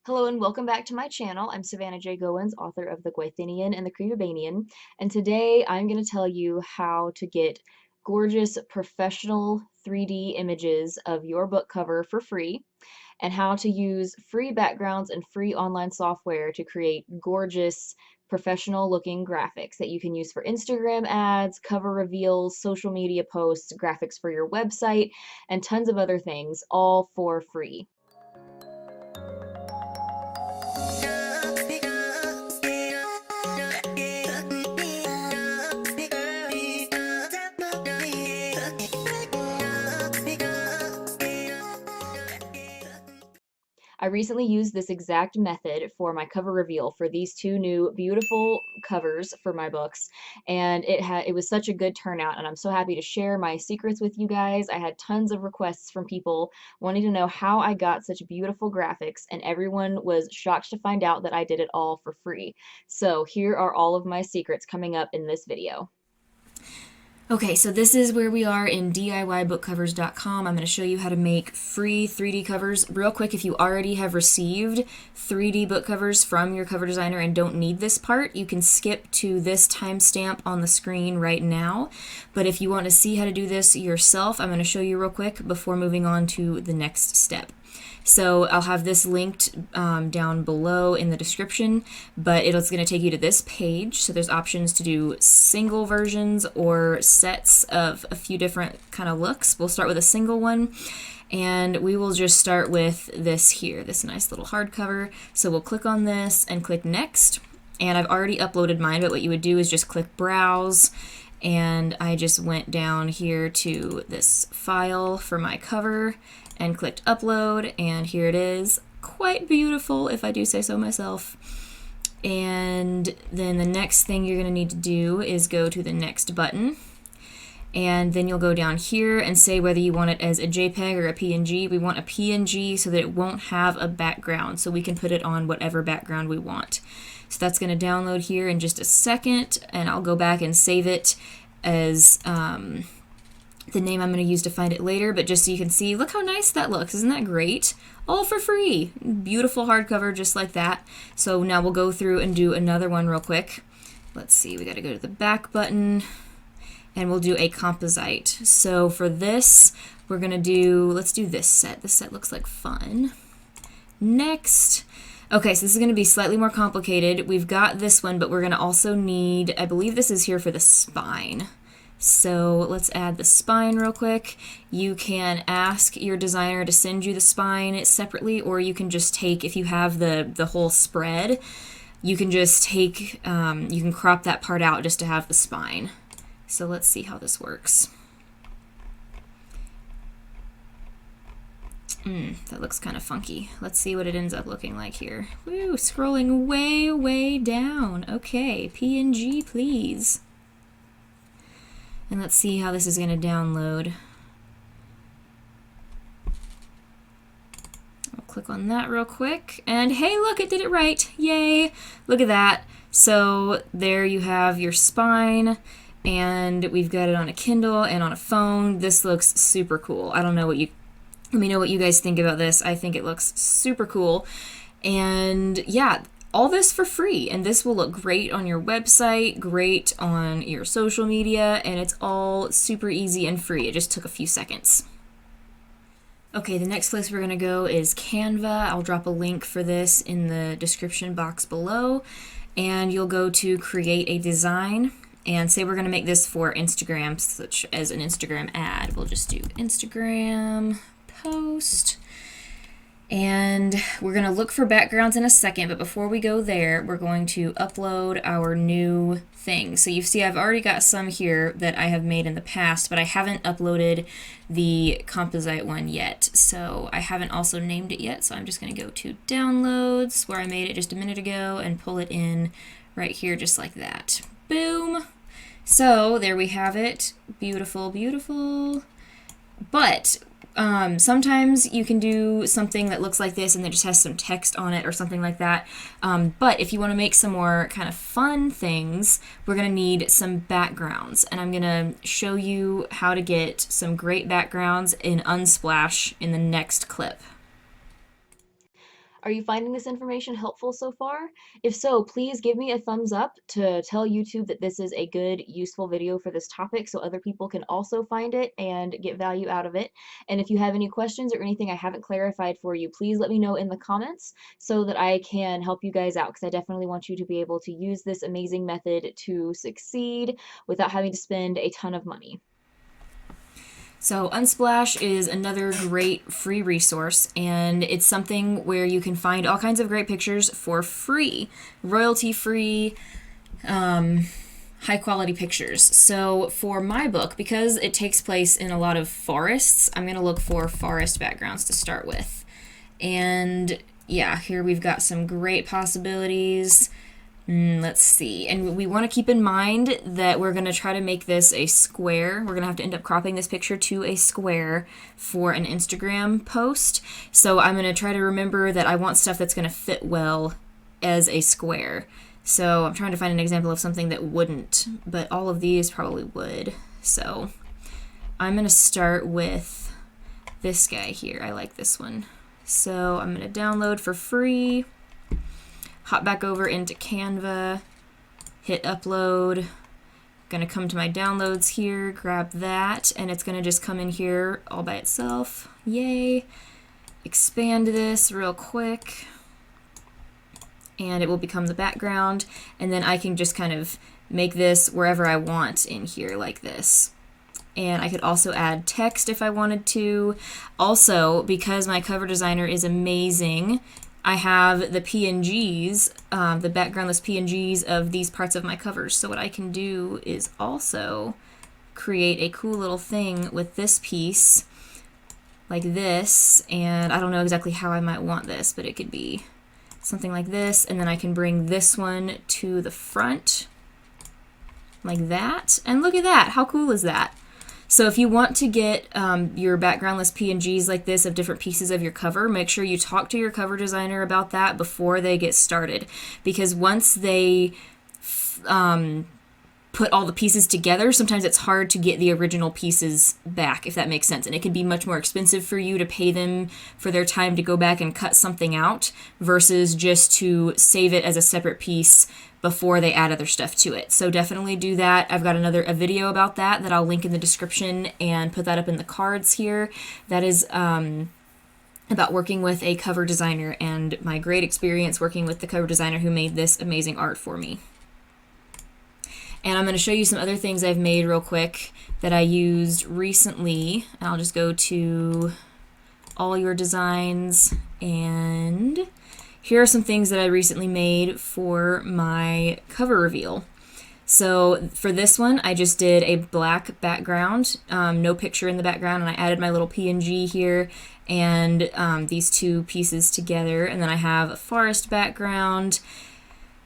Hello and welcome back to my channel. I'm Savannah J. Goins, author of The Gwythinian and the Creebabanian, and today I'm going to tell you how to get gorgeous professional 3D images of your book cover for free, and how to use free backgrounds and free online software to create gorgeous professional looking graphics that you can use for Instagram ads, cover reveals, social media posts, graphics for your website, and tons of other things, all for free. I recently used this exact method for my cover reveal for these two new beautiful covers for my books, and it was such a good turnout, and I'm so happy to share my secrets with you guys. I had tons of requests from people wanting to know how I got such beautiful graphics, and everyone was shocked to find out that I did it all for free. So here are all of my secrets coming up in this video. Okay, so this is where we are in DIYbookcovers.com. I'm going to show you how to make free 3D covers. Real quick, if you already have received 3D book covers from your cover designer and don't need this part, you can skip to this timestamp on the screen right now. But if you want to see how to do this yourself, I'm going to show you real quick before moving on to the next step. So I'll have this linked down below in the description, but it's going to take you to this page. So there's options to do single versions or sets of a few different kind of looks. We'll start with a single one, and we will just start with this here, this nice little hardcover. So we'll click on this and click next, and I've already uploaded mine, but what you would do is just click browse, and I just went down here to this file for my cover and clicked upload, and here it is. Quite beautiful, if I do say so myself. And then the next thing you're going to need to do is go to the next button, and then you'll go down here and say whether you want it as a JPEG or a PNG. We want a PNG so that it won't have a background, so we can put it on whatever background we want. So that's going to download here in just a second, and I'll go back and save it as the name I'm going to use to find it later, but just so you can see, look how nice that looks. Isn't that great? All for free. Beautiful hardcover just like that. So now we'll go through and do another one real quick. Let's see, we got to go to the back button, and we'll do a composite. So for this, we're going to do, let's do this set. This set looks like fun. Next. Okay, so this is going to be slightly more complicated. We've got this one, but we're going to also need, I believe this is here for the spine. So let's add the spine real quick. You can ask your designer to send you the spine separately, or you can just take, if you have the whole spread, you can just take, you can crop that part out just to have the spine. So let's see how this works. That looks kind of funky. Let's see what it ends up looking like here. Woo, scrolling way, way down. Okay, PNG, please. And let's see how this is going to download. I'll click on that real quick. And hey, look, it did it right. Yay. Look at that. So there you have your spine. And we've got it on a Kindle and on a phone. This looks super cool. I don't know what you... Let me know what you guys think about this. I think it looks super cool. And yeah, all this for free, and this will look great on your website, great on your social media, and it's all super easy and free. It just took a few seconds. Okay, the next place we're going to go is Canva. I'll drop a link for this in the description box below, and you'll go to create a design, and say we're going to make this for Instagram, such as an Instagram ad. We'll just do Instagram post. And we're going to look for backgrounds in a second, but before we go there, we're going to upload our new thing. So you see I've already got some here that I have made in the past, but I haven't uploaded the composite one yet. So I haven't also named it yet, so I'm just going to go to downloads, where I made it just a minute ago, and pull it in right here just like that. Boom! So there we have it. Beautiful, beautiful. But sometimes you can do something that looks like this and it just has some text on it or something like that. But if you want to make some more kind of fun things, we're going to need some backgrounds. And I'm going to show you how to get some great backgrounds in Unsplash in the next clip. Are you finding this information helpful so far? If so, please give me a thumbs up to tell YouTube that this is a good, useful video for this topic so other people can also find it and get value out of it. And if you have any questions or anything I haven't clarified for you, please let me know in the comments so that I can help you guys out, because I definitely want you to be able to use this amazing method to succeed without having to spend a ton of money. So Unsplash is another great free resource, and it's something where you can find all kinds of great pictures for free, royalty-free, high-quality pictures. So for my book, because it takes place in a lot of forests, I'm going to look for forest backgrounds to start with. And yeah, here we've got some great possibilities. Let's see. And we want to keep in mind that we're going to try to make this a square. We're going to have to end up cropping this picture to a square for an Instagram post. So I'm going to try to remember that I want stuff that's going to fit well as a square. So I'm trying to find an example of something that wouldn't, but all of these probably would. So I'm going to start with this guy here. I like this one. So I'm going to download for free. Hop back over into Canva, hit upload, gonna come to my downloads here, grab that, and it's gonna just come in here all by itself. Yay! Expand this real quick, and it will become the background, and then I can just kind of make this wherever I want in here like this. And I could also add text if I wanted to. Also, because my cover designer is amazing, I have the PNGs, the backgroundless PNGs of these parts of my covers. So what I can do is also create a cool little thing with this piece, like this, and I don't know exactly how I might want this, but it could be something like this, and then I can bring this one to the front, like that, and look at that, how cool is that? So if you want to get your backgroundless PNGs like this of different pieces of your cover, make sure you talk to your cover designer about that before they get started. Because once they put all the pieces together, sometimes it's hard to get the original pieces back, if that makes sense. And it can be much more expensive for you to pay them for their time to go back and cut something out versus just to save it as a separate piece before they add other stuff to it. So definitely do that. I've got a video about that I'll link in the description and put that up in the cards here. That is about working with a cover designer and my great experience working with the cover designer who made this amazing art for me. And I'm going to show you some other things I've made real quick that I used recently. I'll just go to all your designs, and here are some things that I recently made for my cover reveal. So for this one, I just did a black background, no picture in the background, and I added my little PNG here and these two pieces together. And then I have a forest background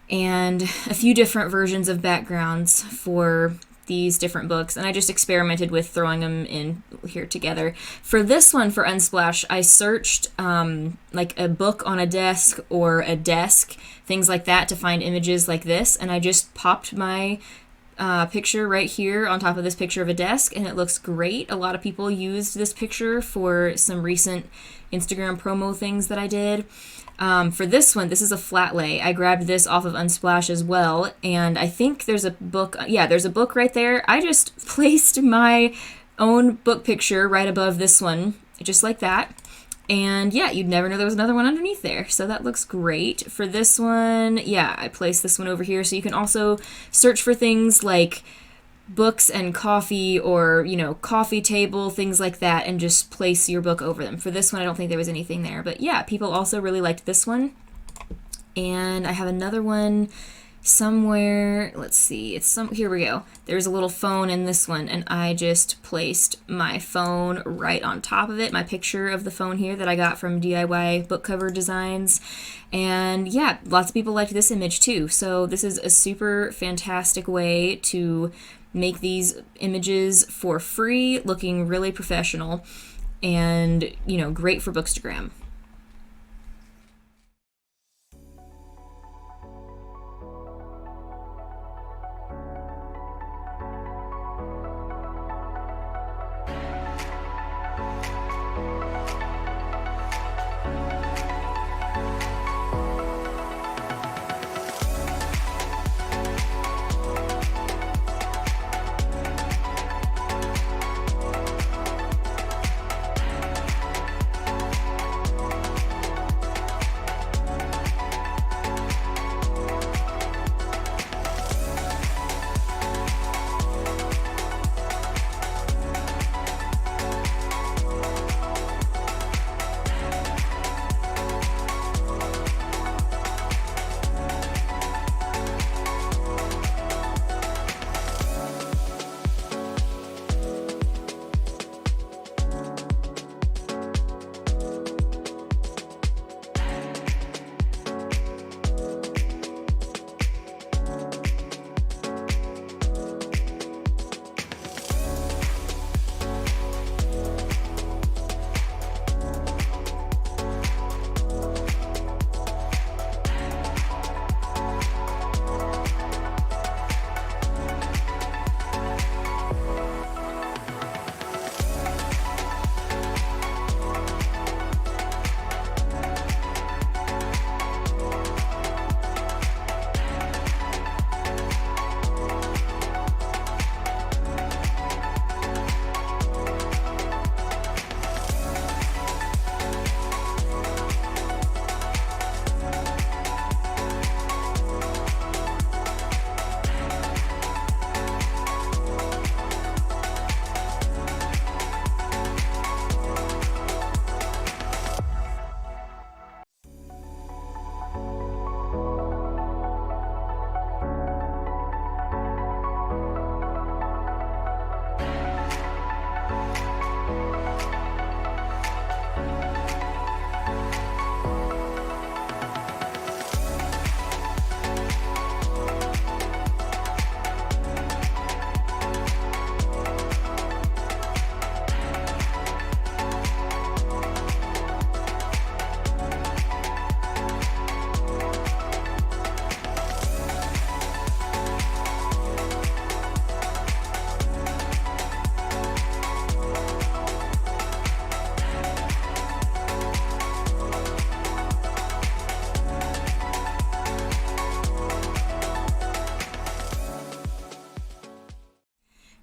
and a few different versions of backgrounds for these different books, and I just experimented with throwing them in here together. For this one, for Unsplash, I searched like a book on a desk or a desk, things like that, to find images like this, and I just popped my picture right here on top of this picture of a desk, and it looks great. A lot of people used this picture for some recent Instagram promo things that I did. For this one, this is a flat lay. I grabbed this off of Unsplash as well, and I think there's a book. Yeah, there's a book right there. I just placed my own book picture right above this one, just like that. And yeah, you'd never know there was another one underneath there. So that looks great. For this one, yeah, I placed this one over here. So you can also search for things like books and coffee, or, you know, coffee table, things like that, and just place your book over them. For this one, I don't think there was anything there. But yeah, people also really liked this one. And I have another one somewhere. Let's see. Here we go. There's a little phone in this one, and I just placed my phone right on top of it, my picture of the phone here that I got from DIY book cover designs. And yeah, lots of people liked this image too. So this is a super fantastic way to make these images for free, looking really professional, and, you know, great for Bookstagram.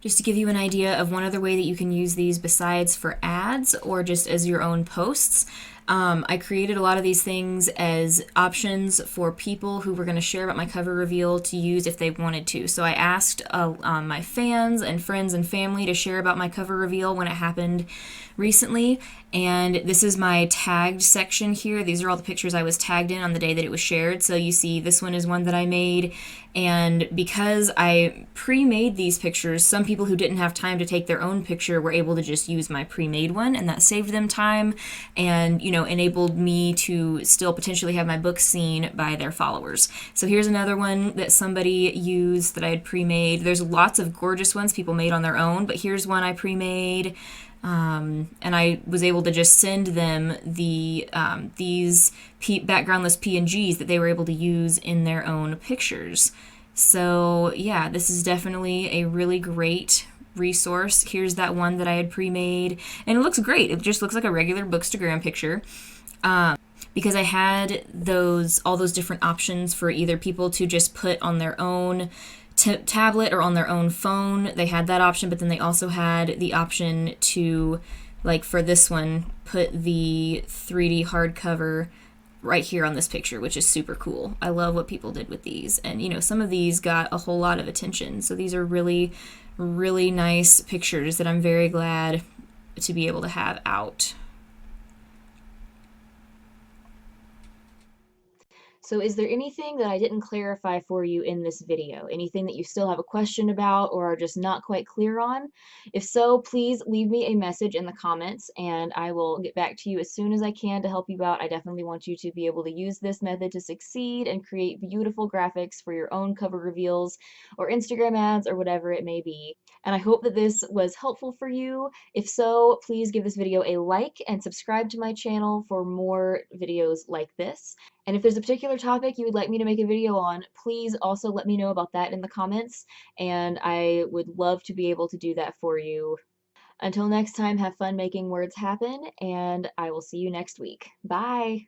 just to give you an idea of one other way that you can use these besides for ads or just as your own posts. I created a lot of these things as options for people who were going to share about my cover reveal to use if they wanted to. So I asked my fans and friends and family to share about my cover reveal when it happened recently. And this is my tagged section here. These are all the pictures I was tagged in on the day that it was shared. So you see this one is one that I made. And because I pre-made these pictures, some people who didn't have time to take their own picture were able to just use my pre-made one, and that saved them time and, enabled me to still potentially have my book seen by their followers. So here's another one that somebody used that I had pre-made. There's lots of gorgeous ones people made on their own, but here's one I pre-made. And I was able to just send them these backgroundless PNGs that they were able to use in their own pictures. So yeah, this is definitely a really great resource. Here's that one that I had pre-made, and it looks great. It just looks like a regular Bookstagram picture. Because I had all those different options for either people to just put on their own tablet or on their own phone. They had that option, but then they also had the option to, like for this one, put the 3D hardcover right here on this picture, which is super cool. I love what people did with these. And, some of these got a whole lot of attention. So these are really, really nice pictures that I'm very glad to be able to have out. So is there anything that I didn't clarify for you in this video? Anything that you still have a question about or are just not quite clear on? If so, please leave me a message in the comments and I will get back to you as soon as I can to help you out. I definitely want you to be able to use this method to succeed and create beautiful graphics for your own cover reveals or Instagram ads or whatever it may be. And I hope that this was helpful for you. If so, please give this video a like and subscribe to my channel for more videos like this. And if there's a particular topic you would like me to make a video on, please also let me know about that in the comments, and I would love to be able to do that for you. Until next time, have fun making words happen, and I will see you next week. Bye!